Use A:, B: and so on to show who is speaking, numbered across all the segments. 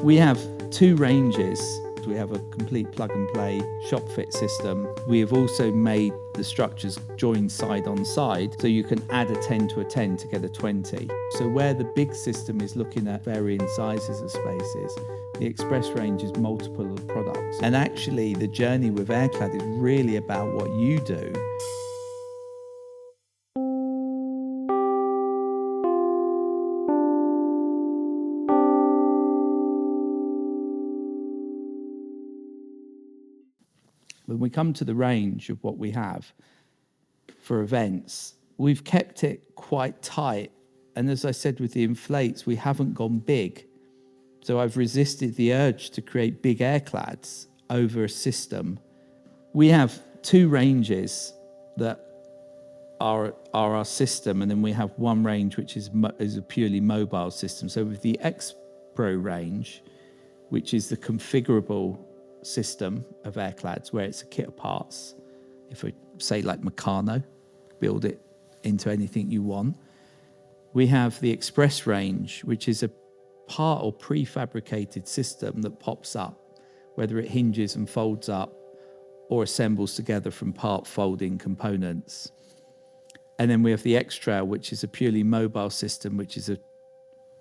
A: We have two ranges. We have a complete plug-and-play shop fit system. We have also made the structures join side on side, so you can add a 10 to a 10 to get a 20. So where the big system is looking at varying sizes of spaces, the Express range is multiple of products. And actually, the journey with AirClad is really about what you do. When we come to the range of what we have for events, we've kept it quite tight. And as I said with the Inflates, we haven't gone big. So I've resisted the urge to create big AirClads over a system. We have two ranges that are our system, and then we have one range which is a purely mobile system. So with the XPRO range, which is the configurable system of AirClads, where it's a kit of parts. If we say like Meccano, build it into anything you want. We have the Express range, which is a part or prefabricated system that pops up, whether it hinges and folds up or assembles together from part folding components. And then we have the XTRL, which is a purely mobile system, which is a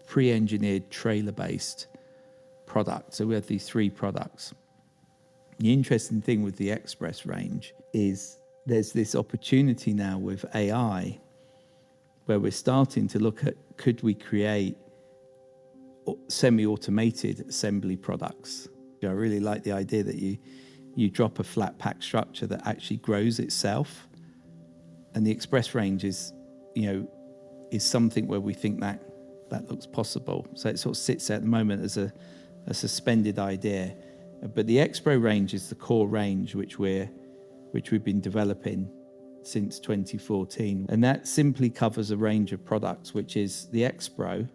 A: pre-engineered trailer-based product. So we have these three products. The interesting thing with the Express range is there's this opportunity now with AI where we're starting to look at, could we create semi-automated assembly products? I really like the idea that you drop a flat pack structure that actually grows itself. And the Express range is something where we think that looks possible. So it sort of sits there at the moment as a suspended idea. But the XPRO range is the core range which we've been developing since 2014. And that simply covers a range of products, which is the XPRO,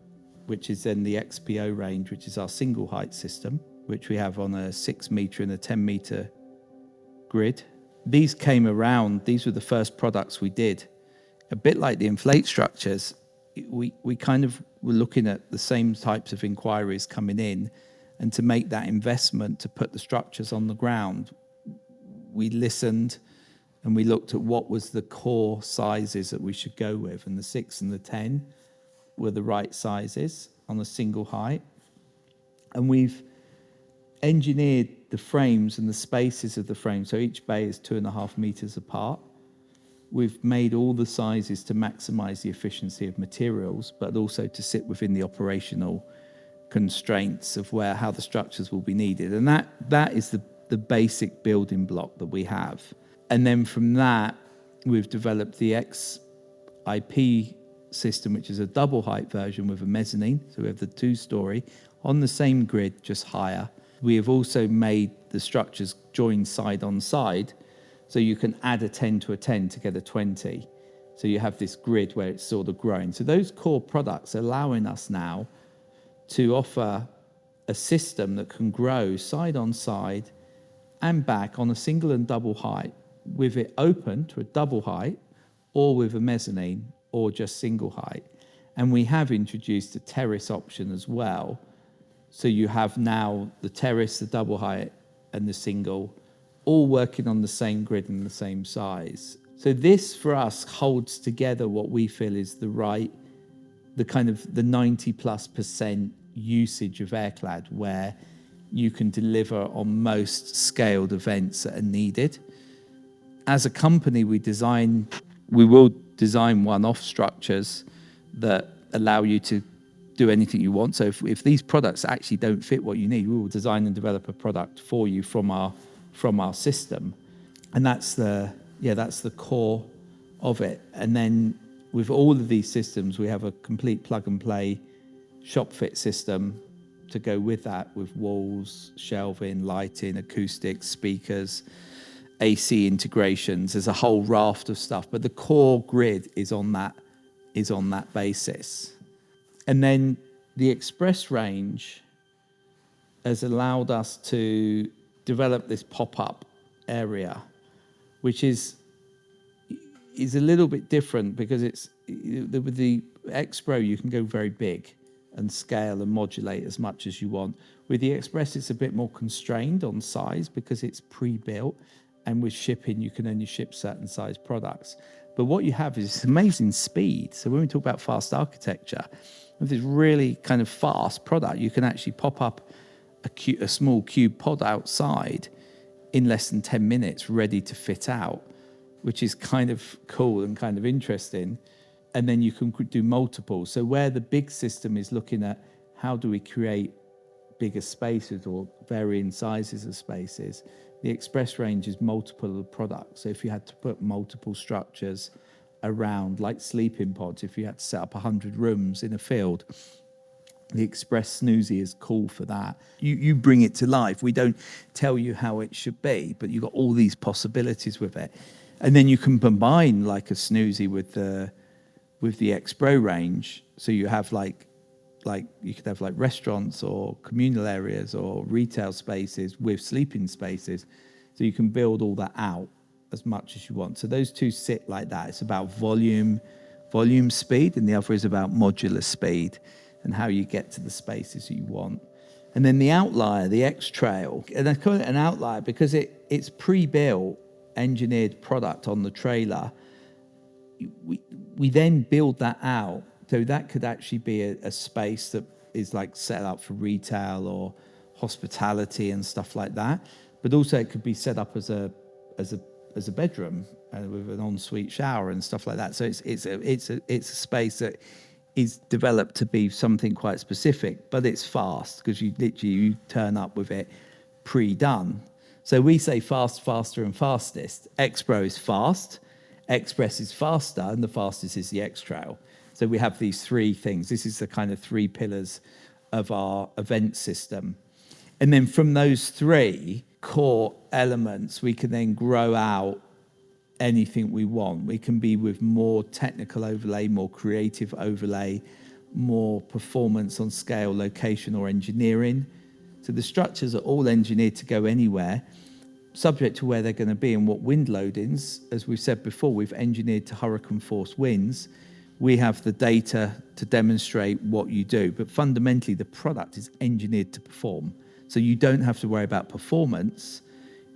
A: which is then the XPO range, which is our single height system, which we have on a 6 meter and a 10 meter grid. These came around, these were the first products we did. A bit like the Inflate structures, we kind of were looking at the same types of inquiries coming in. And to make that investment to put the structures on the ground, we listened and we looked at what was the core sizes that we should go with. And the 6 and the 10 were the right sizes on a single height. And we've engineered the frames and the spaces of the frame. So each bay is 2.5 meters apart. We've made all the sizes to maximize the efficiency of materials, but also to sit within the operational constraints of how the structures will be needed. And that is the basic building block that we have. And then from that, we've developed the XIP system, which is a double height version with a mezzanine. So we have the 2-story on the same grid, just higher. We have also made the structures join side on side, so you can add a 10 to a 10 to get a 20. So you have this grid where it's sort of growing. So those core products are allowing us now to offer a system that can grow side on side and back on a single and double height, with it open to a double height or with a mezzanine or just single height. And we have introduced a terrace option as well. So you have now the terrace, the double height and the single, all working on the same grid and the same size. So this for us holds together what we feel is the 90+% usage of AirClad, where you can deliver on most scaled events that are needed. As a company, we will design one-off structures that allow you to do anything you want. So if these products actually don't fit what you need, we will design and develop a product for you from our system. And that's the core of it. And then with all of these systems, we have a complete plug-and-play shop fit system to go with that, with walls, shelving, lighting, acoustics, speakers, AC integrations. There's a whole raft of stuff, but the core grid is on that basis. And then the Express range has allowed us to develop this pop-up area, which is a little bit different because with the XPRO you can go very big. and scale and modulate as much as you want. With the Express, it's a bit more constrained on size because it's pre-built, and with shipping, you can only ship certain size products. But what you have is amazing speed. So when we talk about fast architecture, with this really kind of fast product, you can actually pop up a small cube pod outside in less than 10 minutes, ready to fit out, which is kind of cool and kind of interesting. And then you can do multiple. So where the big system is looking at how do we create bigger spaces or varying sizes of spaces, the Express range is multiple of products. So if you had to put multiple structures around, like sleeping pods, if you had to set up 100 rooms in a field, the Express Snoozy is cool for that. You bring it to life. We don't tell you how it should be, but you've got all these possibilities with it. And then you can combine like a Snoozy with the XPRO range. So you have like you could have like restaurants or communal areas or retail spaces with sleeping spaces. So you can build all that out as much as you want. So those two sit like that. It's about volume speed, and the other is about modular speed and how you get to the spaces that you want. And then the outlier, the XTRL, and I call it an outlier because it's pre-built, engineered product on the trailer. We then build that out. So that could actually be a space that is like set up for retail or hospitality and stuff like that. But also it could be set up as a bedroom with an ensuite shower and stuff like that. So it's a space that is developed to be something quite specific, but it's fast because you turn up with it pre-done. So we say fast, faster, and fastest. XPRO is fast, Express is faster, and the fastest is the XTRL. So we have these three things. This is the kind of three pillars of our event system. And then from those three core elements, we can then grow out anything we want. We can be with more technical overlay, more creative overlay, more performance on scale, location, or engineering. So the structures are all engineered to go anywhere, subject to where they're going to be and what wind loadings. As we've said before, we've engineered to hurricane force winds. We have the data to demonstrate what you do, but fundamentally the product is engineered to perform. So you don't have to worry about performance.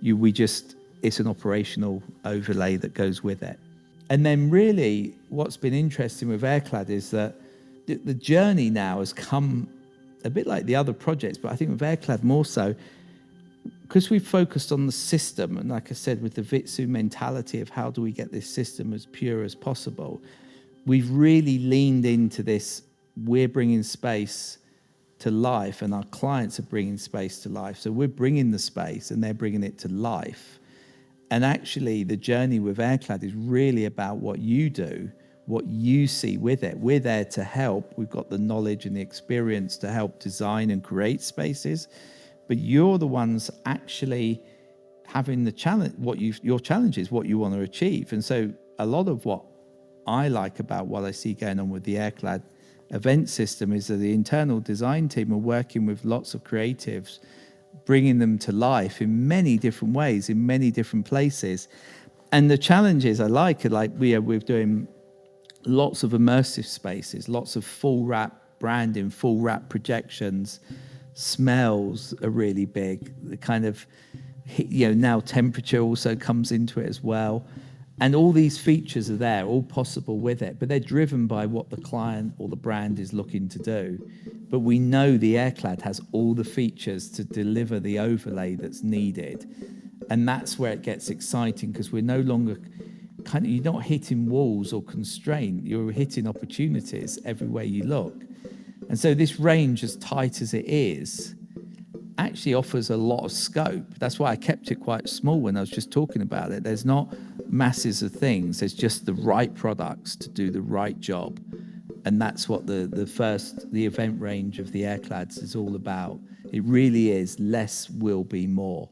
A: It's an operational overlay that goes with it. And then really what's been interesting with AirClad is that the journey now has come a bit like the other projects, but I think with AirClad more so, because we've focused on the system, and like I said, with the Vitsu mentality of how do we get this system as pure as possible, we've really leaned into this. We're bringing space to life, and our clients are bringing space to life. So we're bringing the space, and they're bringing it to life. And actually, the journey with AirClad is really about what you do, what you see with it. We're there to help. We've got the knowledge and the experience to help design and create spaces, but you're the ones actually having the challenge, your challenge is what you want to achieve. And so a lot of what I like about what I see going on with the AirClad event system is that the internal design team are working with lots of creatives, bringing them to life in many different ways, in many different places. And the challenges I like we're doing lots of immersive spaces, lots of full wrap branding, full wrap projections. Smells are really big. The kind of, now temperature also comes into it as well. And all these features are there, all possible with it, but they're driven by what the client or the brand is looking to do. But we know the AirClad has all the features to deliver the overlay that's needed. And that's where it gets exciting, because we're no longer you're not hitting walls or constraint, you're hitting opportunities everywhere you look. And so this range, as tight as it is, actually offers a lot of scope. That's why I kept it quite small when I was just talking about it. There's not masses of things. There's just the right products to do the right job. And that's what the event range of the AirClads is all about. It really is less will be more.